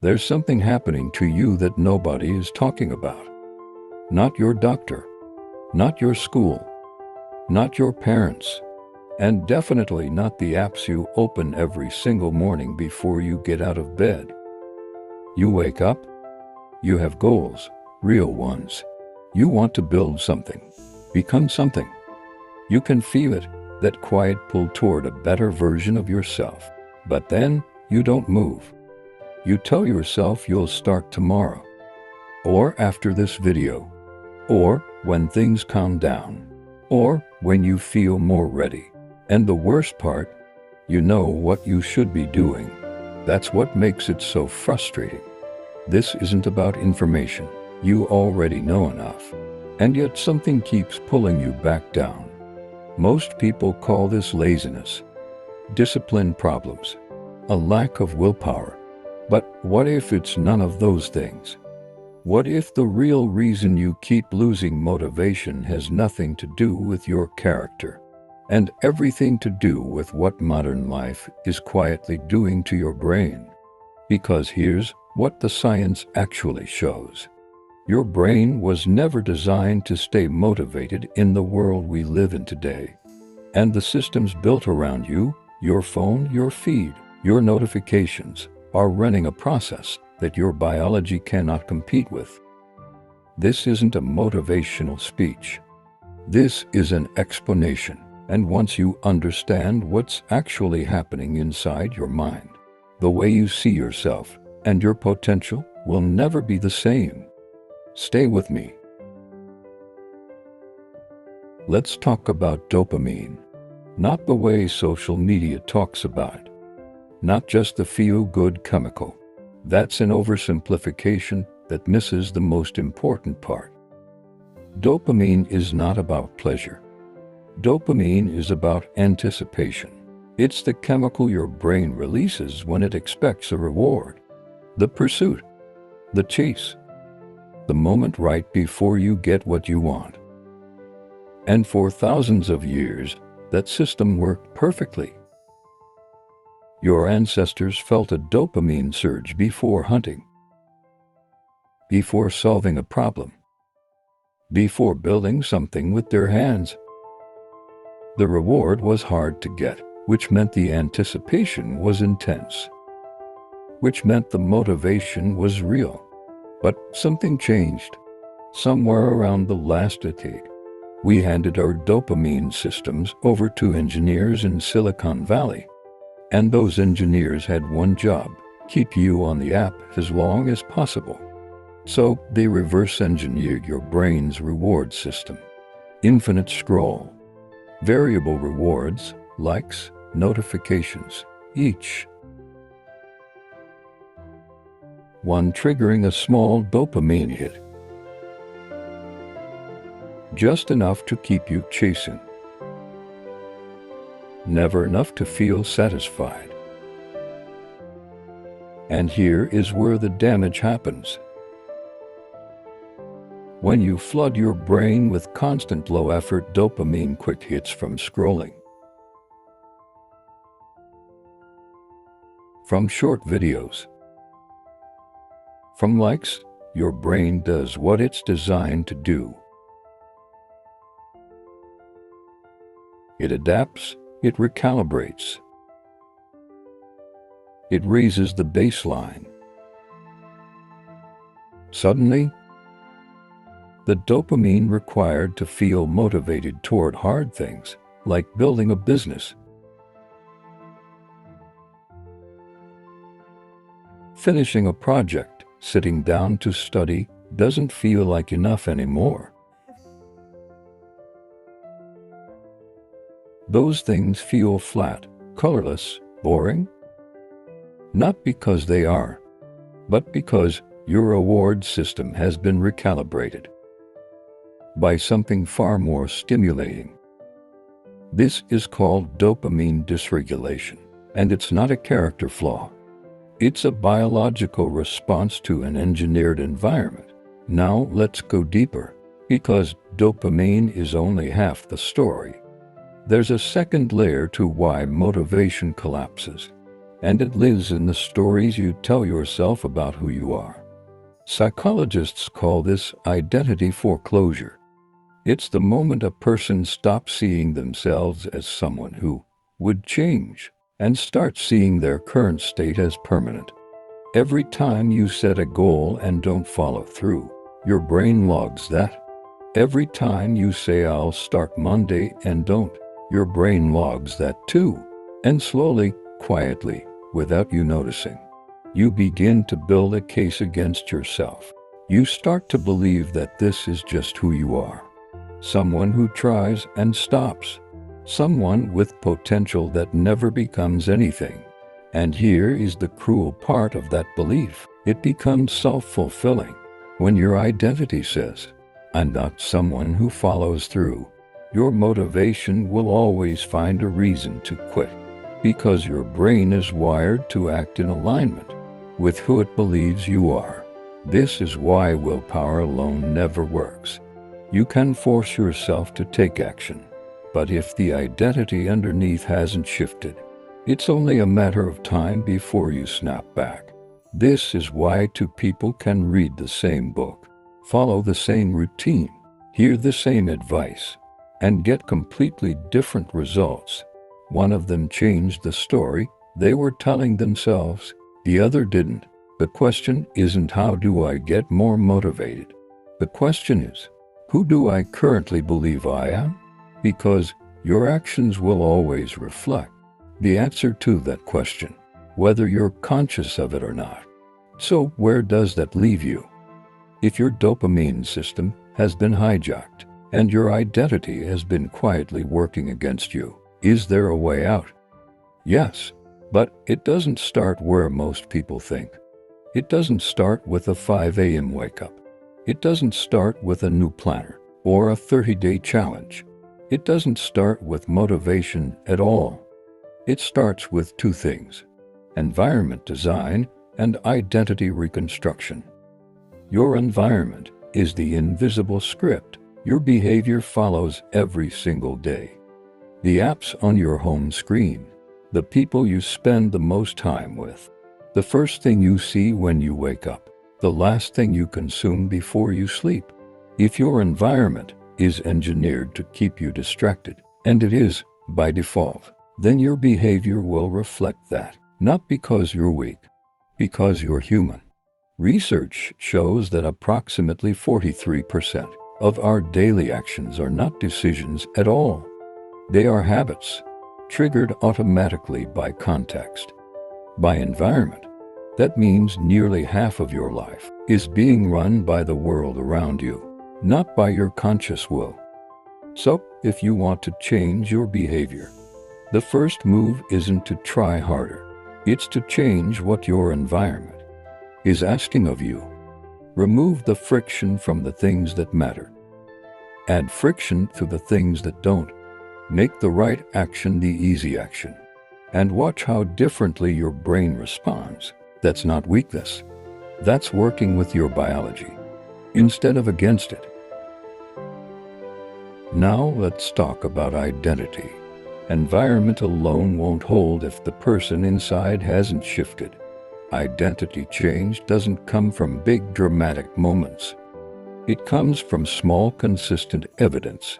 There's something happening to you that nobody is talking about. Not your doctor, not your school, not your parents, and definitely not the apps you open every single morning before you get out of bed. You wake up, you have goals, real ones. You want to build something, become something. You can feel it, that quiet pull toward a better version of yourself. But then you don't move. You tell yourself you'll start tomorrow, or after this video, or when things calm down, or when you feel more ready. And the worst part, you know what you should be doing. That's what makes it so frustrating. This isn't about information. You already know enough. And yet something keeps pulling you back down. Most people call this laziness, discipline problems, a lack of willpower. But what if it's none of those things? What if the real reason you keep losing motivation has nothing to do with your character, and everything to do with what modern life is quietly doing to your brain? Because here's what the science actually shows. Your brain was never designed to stay motivated in the world we live in today. And the systems built around you, your phone, your feed, your notifications, are running a process that your biology cannot compete with. This isn't a motivational speech. This is an explanation. And once you understand what's actually happening inside your mind, the way you see yourself and your potential will never be the same. Stay with me. Let's talk about dopamine. Not the way social media talks about it. Not just the feel-good chemical. That's an oversimplification that misses the most important part. Dopamine is not about pleasure. Dopamine is about anticipation. It's the chemical your brain releases when it expects a reward. The pursuit, the chase, the moment right before you get what you want. And for thousands of years, that system worked perfectly. Your ancestors felt a dopamine surge before hunting, before solving a problem, before building something with their hands. The reward was hard to get, which meant the anticipation was intense, which meant the motivation was real. But something changed. Somewhere around the last decade, we handed our dopamine systems over to engineers in Silicon Valley. And those engineers had one job: keep you on the app as long as possible. So they reverse engineered your brain's reward system. Infinite scroll. Variable rewards, likes, notifications, each one triggering a small dopamine hit. Just enough to keep you chasing. Never enough to feel satisfied. And here is where the damage happens. When you flood your brain with constant low-effort dopamine quick hits from scrolling, from short videos, from likes, your brain does what it's designed to do. It adapts. It recalibrates. It raises the baseline. Suddenly, the dopamine required to feel motivated toward hard things, like building a business, finishing a project, sitting down to study, doesn't feel like enough anymore. Those things feel flat, colorless, boring. Not because they are, but because your reward system has been recalibrated by something far more stimulating. This is called dopamine dysregulation, and it's not a character flaw. It's a biological response to an engineered environment. Now let's go deeper, because dopamine is only half the story. There's a second layer to why motivation collapses. and it lives in the stories you tell yourself about who you are. Psychologists call this identity foreclosure. It's the moment a person stops seeing themselves as someone who would change and starts seeing their current state as permanent. Every time you set a goal and don't follow through, your brain logs that. Every time you say I'll start Monday and don't, your brain logs that too. And slowly, quietly, without you noticing, you begin to build a case against yourself. You start to believe that this is just who you are. Someone who tries and stops. Someone with potential that never becomes anything. And here is the cruel part of that belief. It becomes self-fulfilling. When your identity says, I'm not someone who follows through, your motivation will always find a reason to quit, because your brain is wired to act in alignment with who it believes you are. This is why willpower alone never works. You can force yourself to take action, but if the identity underneath hasn't shifted, it's only a matter of time before you snap back. This is why two people can read the same book, follow the same routine, hear the same advice, and get completely different results. One of them changed the story they were telling themselves, the other didn't. The question isn't how do I get more motivated? The question is, who do I currently believe I am? Because your actions will always reflect the answer to that question, whether you're conscious of it or not. So where does that leave you? If your dopamine system has been hijacked and your identity has been quietly working against you, is there a way out? Yes, but it doesn't start where most people think. It doesn't start with a 5 a.m. wake-up. It doesn't start with a new planner or a 30-day challenge. It doesn't start with motivation at all. It starts with two things: environment design and identity reconstruction. Your environment is the invisible script your behavior follows every single day. The apps on your home screen, the people you spend the most time with, the first thing you see when you wake up, the last thing you consume before you sleep. If your environment is engineered to keep you distracted, and it is by default, then your behavior will reflect that, not because you're weak, because you're human. Research shows that approximately 43% of our daily actions are not decisions at all. They are habits, triggered automatically by context, by environment. That means nearly half of your life is being run by the world around you, not by your conscious will. So, if you want to change your behavior, the first move isn't to try harder. It's to change what your environment is asking of you. Remove the friction from the things that matter. Add friction to the things that don't. Make the right action the easy action. And watch how differently your brain responds. That's not weakness. That's working with your biology instead of against it. Now let's talk about identity. Environment alone won't hold if the person inside hasn't shifted. Identity change doesn't come from big dramatic moments. It comes from small, consistent evidence.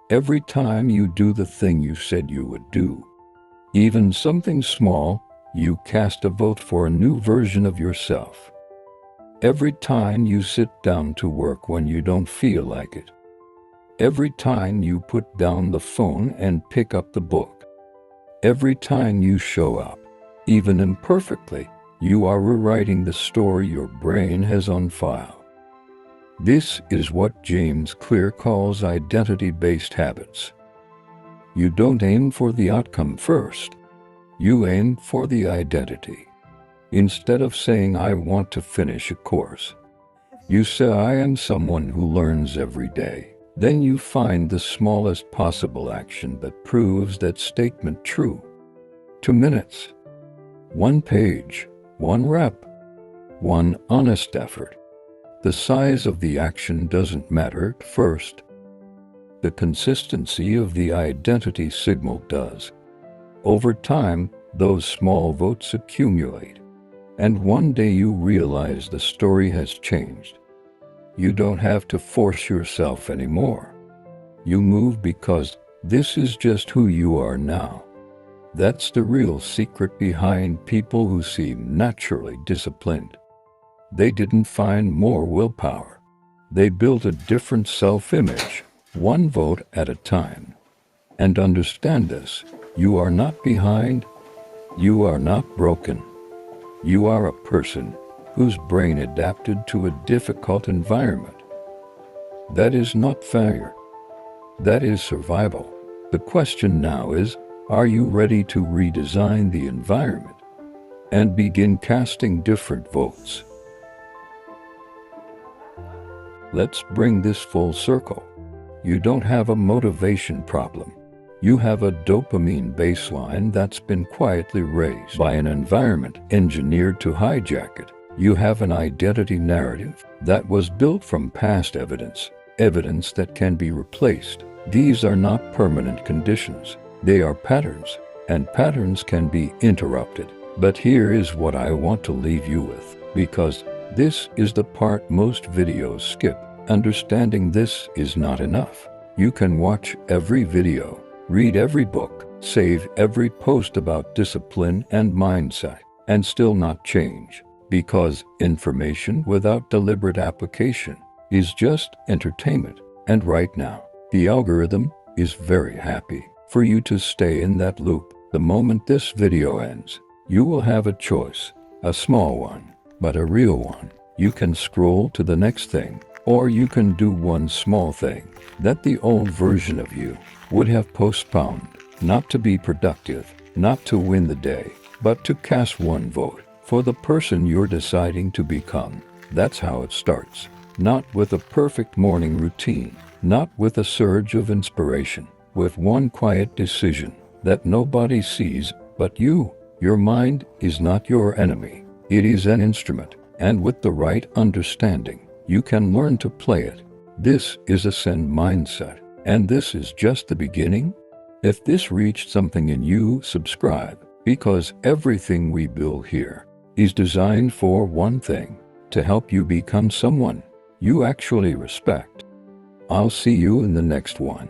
Every time you do the thing you said you would do, even something small, you cast a vote for a new version of yourself. Every time you sit down to work when you don't feel like it. Every time you put down the phone and pick up the book. Every time you show up, even imperfectly, you are rewriting the story your brain has on file. This is what James Clear calls identity-based habits. You don't aim for the outcome first. You aim for the identity. Instead of saying, I want to finish a course, you say, I am someone who learns every day. Then you find the smallest possible action that proves that statement true. 2 minutes, 1 page, 1 rep, 1 honest effort. The size of the action doesn't matter at first. The consistency of the identity signal does. Over time, Those small votes accumulate, and one day you realize the story has changed. You don't have to force yourself anymore. You move because this is just who you are now. That's the real secret behind people who seem naturally disciplined. They didn't find more willpower. They built a different self-image, one vote at a time. And understand this, you are not behind. You are not broken. You are a person whose brain adapted to a difficult environment. That is not failure. That is survival. The question now is, are you ready to redesign the environment and begin casting different votes? Let's bring this full circle. You don't have a motivation problem. You have a dopamine baseline that's been quietly raised by an environment engineered to hijack it. You have an identity narrative that was built from past evidence that can be replaced. These are not permanent conditions. They are patterns, and patterns can be interrupted. But here is what I want to leave you with, because this is the part most videos skip. Understanding this is not enough. You can watch every video, read every book, save every post about discipline and mindset, and still not change, because information without deliberate application is just entertainment. And right now, the algorithm is very happy for you to stay in that loop. The moment this video ends, you will have a choice, a small one, but a real one. You can scroll to the next thing, or you can do one small thing that the old version of you would have postponed, not to be productive, not to win the day, but to cast one vote for the person you're deciding to become. That's how it starts. Not with a perfect morning routine, not with a surge of inspiration, with one quiet decision that nobody sees but you. Your mind is not your enemy. It is an instrument, and with the right understanding, you can learn to play it. This is a Zen mindset, and this is just the beginning. If this reached something in you, subscribe, because everything we build here is designed for one thing: to help you become someone you actually respect. I'll see you in the next one.